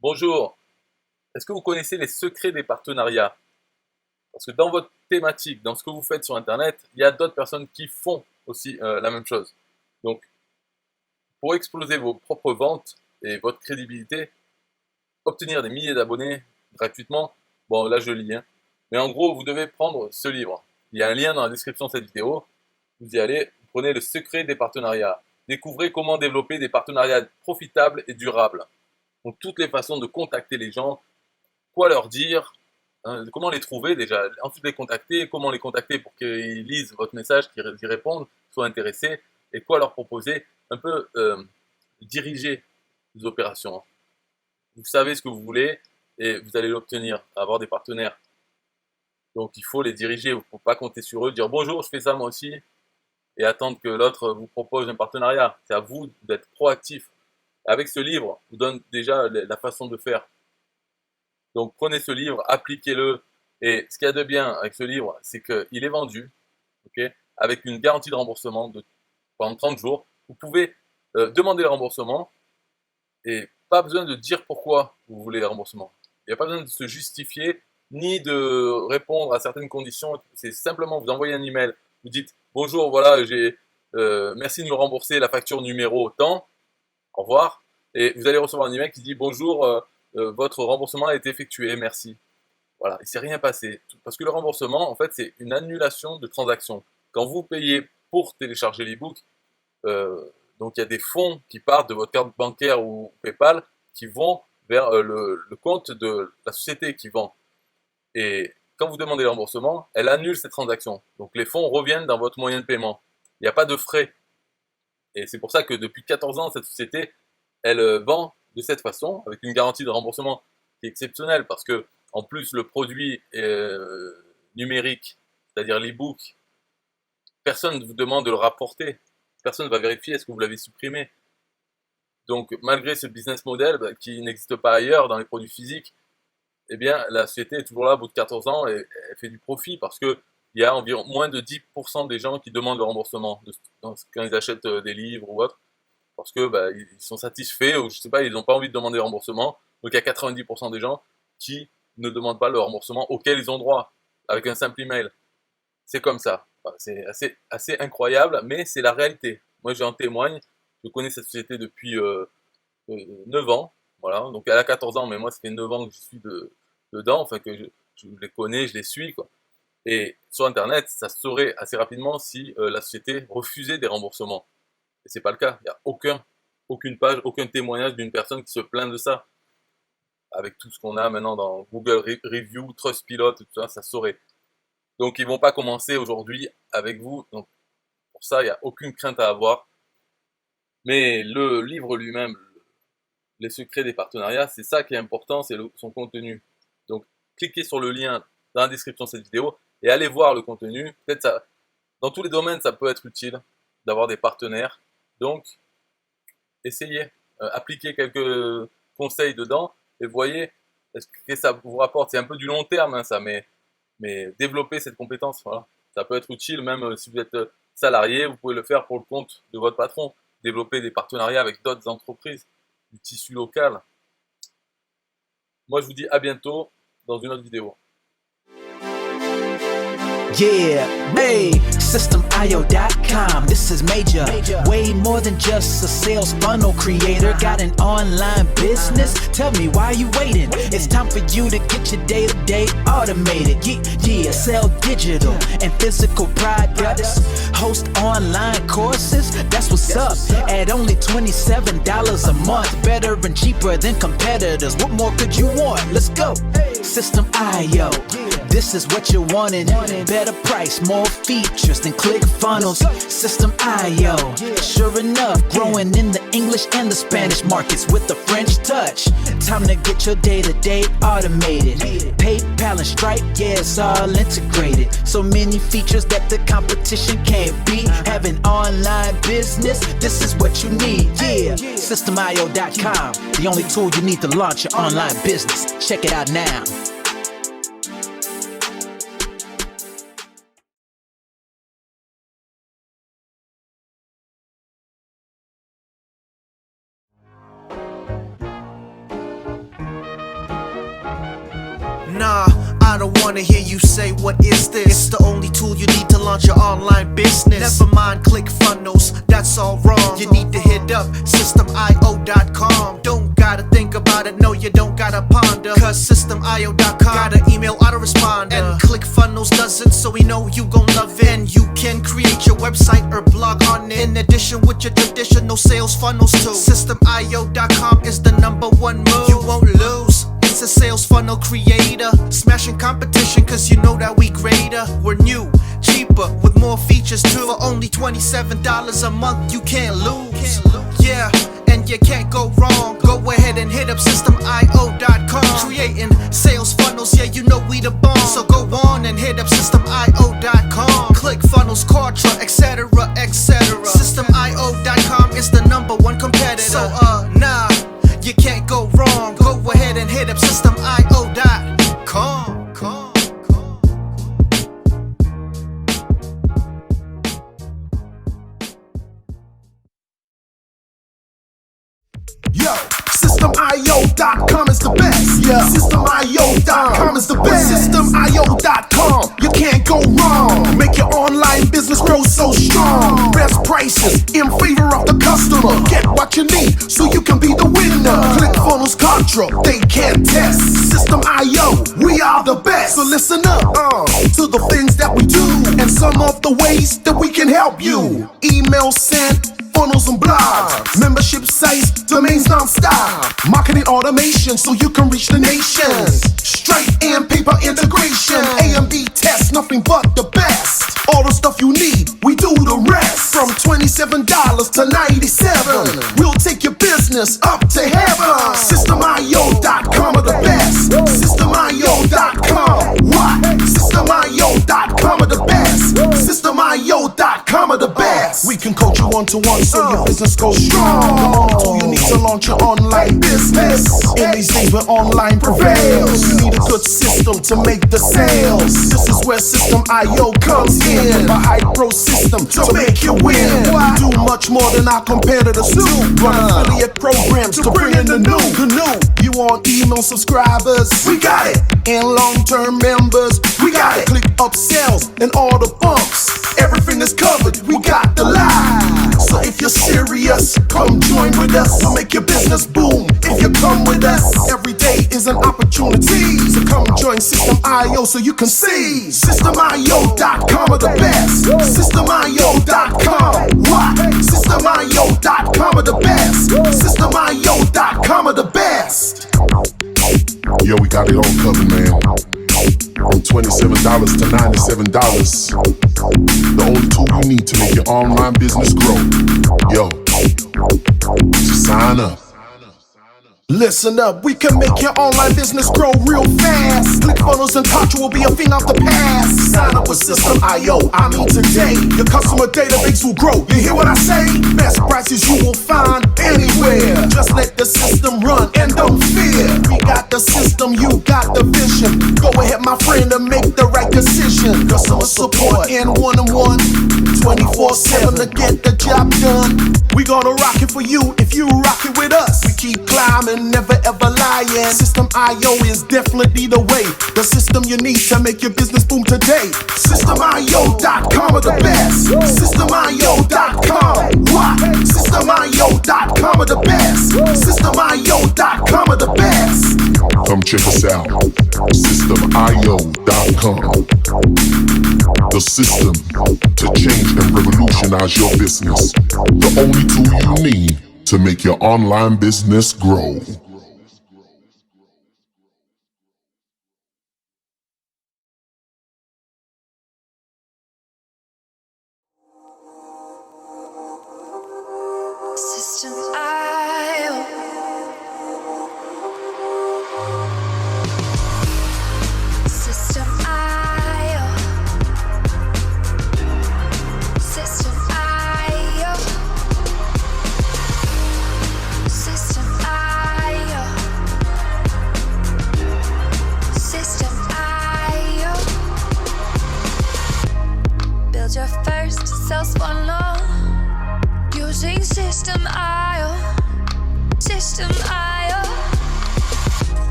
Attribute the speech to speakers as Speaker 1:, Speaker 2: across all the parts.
Speaker 1: Bonjour, est-ce que vous connaissez les secrets des partenariats? Parce que dans votre thématique, dans ce que vous faites sur Internet, il y a d'autres personnes qui font aussi la même chose. Donc, pour exploser vos propres ventes et votre crédibilité, obtenir des milliers d'abonnés gratuitement, bon là je lis, hein. Mais en gros, vous devez prendre ce livre. Il y a un lien dans la description de cette vidéo. Vous y allez, vous prenez le secret des partenariats. Découvrez comment développer des partenariats profitables et durables. Donc toutes les façons de contacter les gens, quoi leur dire, hein, comment les trouver déjà, ensuite les contacter, comment les contacter pour qu'ils lisent votre message, qu'ils y répondent, soient intéressés, et quoi leur proposer, un peu diriger les opérations. Vous savez ce que vous voulez et vous allez l'obtenir, avoir des partenaires. Donc il faut les diriger, il ne faut pas compter sur eux, dire bonjour, je fais ça moi aussi, et attendre que l'autre vous propose un partenariat. C'est à vous d'être proactif. Avec ce livre, je vous donne déjà la façon de faire. Donc prenez ce livre, appliquez-le. Et ce qu'il y a de bien avec ce livre, c'est qu'il est vendu, ok, avec une garantie de remboursement pendant 30 jours. Vous pouvez demander le remboursement et pas besoin de dire pourquoi vous voulez le remboursement. Il n'y a pas besoin de se justifier ni de répondre à certaines conditions. C'est simplement vous envoyez un email, vous dites bonjour, voilà, merci de me rembourser la facture numéro tant, au revoir. Et vous allez recevoir un email qui dit bonjour, votre remboursement a été effectué, merci. Voilà, il ne s'est rien passé. Parce que le remboursement, en fait, c'est une annulation de transaction. Quand vous payez pour télécharger l'ebook, euh, donc il y a des fonds qui partent de votre carte bancaire ou PayPal qui vont vers le compte de la société qui vend. Et quand vous demandez le remboursement, elle annule cette transaction. Donc les fonds reviennent dans votre moyen de paiement. Il n'y a pas de frais. Et c'est pour ça que depuis 14 ans, cette société, elle vend de cette façon, avec une garantie de remboursement qui est exceptionnelle, parce que en plus le produit est numérique, c'est-à-dire l'e-book, personne ne vous demande de le rapporter, personne ne va vérifier est-ce que vous l'avez supprimé. Donc malgré ce business model qui n'existe pas ailleurs dans les produits physiques, eh bien la société est toujours là au bout de 14 ans et elle fait du profit parce que il y a environ moins de 10% des gens qui demandent le remboursement quand ils achètent des livres ou autre, parce que ils sont satisfaits ou je sais pas, ils n'ont pas envie de demander le remboursement. Donc il y a 90% des gens qui ne demandent pas le remboursement auquel ils ont droit avec un simple email. C'est comme ça. Enfin, c'est assez incroyable, mais c'est la réalité. Moi j'en témoigne. Je connais cette société depuis 9 ans. Voilà. Donc elle a 14 ans, mais moi ça fait 9 ans que je suis dedans, enfin que je les connais, je les suis, quoi. Et sur Internet, ça se saurait assez rapidement si la société refusait des remboursements. Et c'est pas le cas. Il n'y a aucune page, aucun témoignage d'une personne qui se plaint de ça. Avec tout ce qu'on a maintenant dans Google Review, Trustpilot, tout ça, ça saurait. Donc ils vont pas commencer aujourd'hui avec vous. Donc pour ça, il n'y a aucune crainte à avoir. Mais le livre lui-même, les secrets des partenariats, c'est ça qui est important, c'est son contenu. Donc cliquez sur le lien dans la description de cette vidéo et allez voir le contenu. Peut-être ça, dans tous les domaines, ça peut être utile d'avoir des partenaires. Donc essayez, appliquez quelques conseils dedans et voyez est-ce que ça vous rapporte. C'est un peu du long terme, hein, ça, mais développez cette compétence. Voilà. Ça peut être utile même si vous êtes salarié, vous pouvez le faire pour le compte de votre patron. Développer des partenariats avec d'autres entreprises, du tissu local. Moi, je vous dis à bientôt dans une autre vidéo.
Speaker 2: Yeah, hey, systemio.com, this is major. Way more than just a sales funnel creator. Got an online business? Tell me, why are you waiting? It's time for you to get your day-to-day automated. Yeah, sell digital and physical products. Host online courses, that's what's up. At only $27 a month. Better and cheaper than competitors. What more could you want? Let's go. System.io. This is what you're wanting. Better price, more features than ClickFunnels. System.io. Sure enough, growing in the English and the Spanish markets with the French touch. Time to get your day-to-day automated. PayPal and Stripe, yeah, it's all integrated. So many features that the competition can't beat. Have an online business, this is what you need. Yeah, systemio.com. The only tool you need to launch your online business. Check it out now.
Speaker 3: wanna hear you say, what is this? It's the only tool you need to launch your online business. Never mind ClickFunnels, that's all wrong. You need to hit up systemio.com. Don't gotta think about it, no you don't gotta ponder, cause systemio.com got an email autoresponder. And ClickFunnels doesn't, so we know you gon' love it. And you can create your website or blog on it, in addition with your traditional sales funnels too. Systemio.com is the #1 move. You won't lose. It's a sales funnel creator, smashing competition cause you know that we greater. We're new, cheaper, with more features too. For only $27 a month, you can't lose. Yeah, and you can't go wrong. Go ahead and hit up systemio.com. Creating sales funnels, yeah, you know we the bomb. So go on and hit up systemio.com. ClickFunnels, Kartra, etc, etc. Systemio.com is the #1 competitor. So nah, you can't go wrong. Go ahead and hit up systemio.com.
Speaker 4: Yo, systemio.com is the best. Yeah, systemio.com is the best. Systemio.com, you can't go wrong. Make your online business grow so strong. Best prices in favor of the customer. Get what you need so you can be the winner. ClickFunnels, Kartra, they can't test. System.io, we are the best. So listen up to the things that we do and some of the ways that we can help you. Email sent, funnels and blogs, membership sites, domains non-stop, marketing automation so you can reach the nations. Stripe and paper integration, A&B tests, nothing but the best. All the stuff you need, we do the rest. From $27 to $97, we'll take your business up to heaven. Systemio.com are the best. Systemio.com, what? Systemio.com are the best. Systemio.com are the best. We can coach you one-to-one so your business goes strong. The only tool you need to launch your online business. In these days where online prevails, you need a good system to make the sales. This is where System.io comes in. A high-pro system to make you win. We do much more than our competitors do. Run affiliate programs to bring in the new. You want email subscribers? We got it. And long-term members? We got it. Click upsells and all the bumps. Everything is covered. We got the line. So if you're serious, come join with us. We'll make your business boom if you come with us. Every day is an opportunity. So come join System.io so you can see. Systemio.com are the best. Systemio.com, what? Systemio.com are the best. Systemio.com are the best.
Speaker 5: Yo, we got it all covered, man. From $27 to $97. The only tool you need to make your online business grow. Yo, just sign up.
Speaker 4: Listen up, we can make your online business grow real fast. ClickFunnels and Kartra will be a thing of the past. Sign up with System.io, I mean today. Your customer database will grow, you hear what I say? Best prices you will find anywhere. Just let the system run and don't fear. We got the system, you got the vision. Go ahead my friend and make the right decision. Customer support and one-on-one, 24/7 to get the job done. We gonna rock it for you if you rock it with us. We keep climbing, never ever lying. System.io is definitely the way. The system you need to make your business boom today. Systemio.com are the best. Systemio.com, what? Systemio.com are the best. Systemio.com are the best.
Speaker 5: Come check us out. Systemio.com. The system to change and revolutionize your business. The only tool you need to make your online business grow.
Speaker 6: System.io. System.io. System.io. System.io. System.io. Build your first sales funnel using System.io. System.io.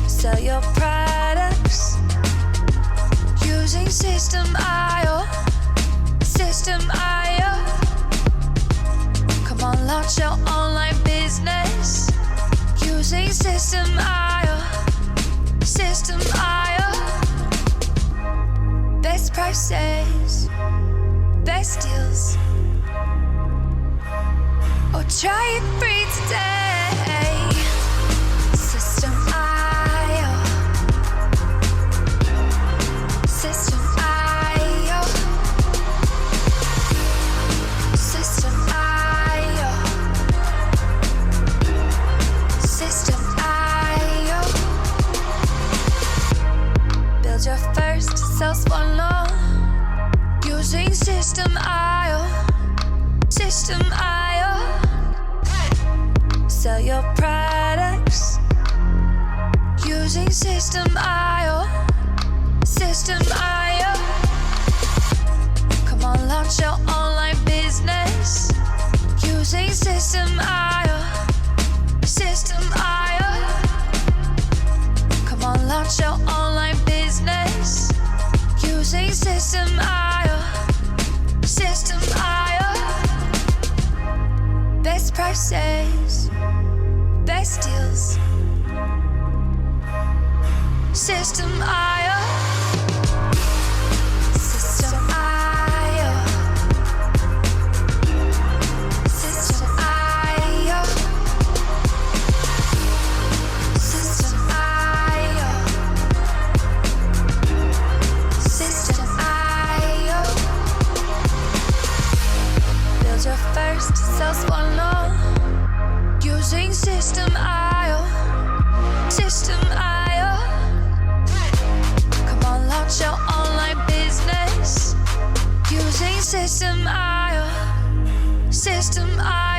Speaker 6: Sell your products using System.io. System.io. Come on, launch your online business using System.io. System.io. Best prices, best deals. Or try it free today. System.io. System.io. System.io. System.io. Build your first sales funnel using System.io. System.io. Sell your products using System.io. System.io. Come on, launch your online business using System.io. System.io. Come on, launch your online business using System.io. System.io. Best prices, best deals. System.io. System.io. System.io. System.io. System.io. Build your first sales funnel using System.io. System.io. Come on, launch your online business using System.io. System.io.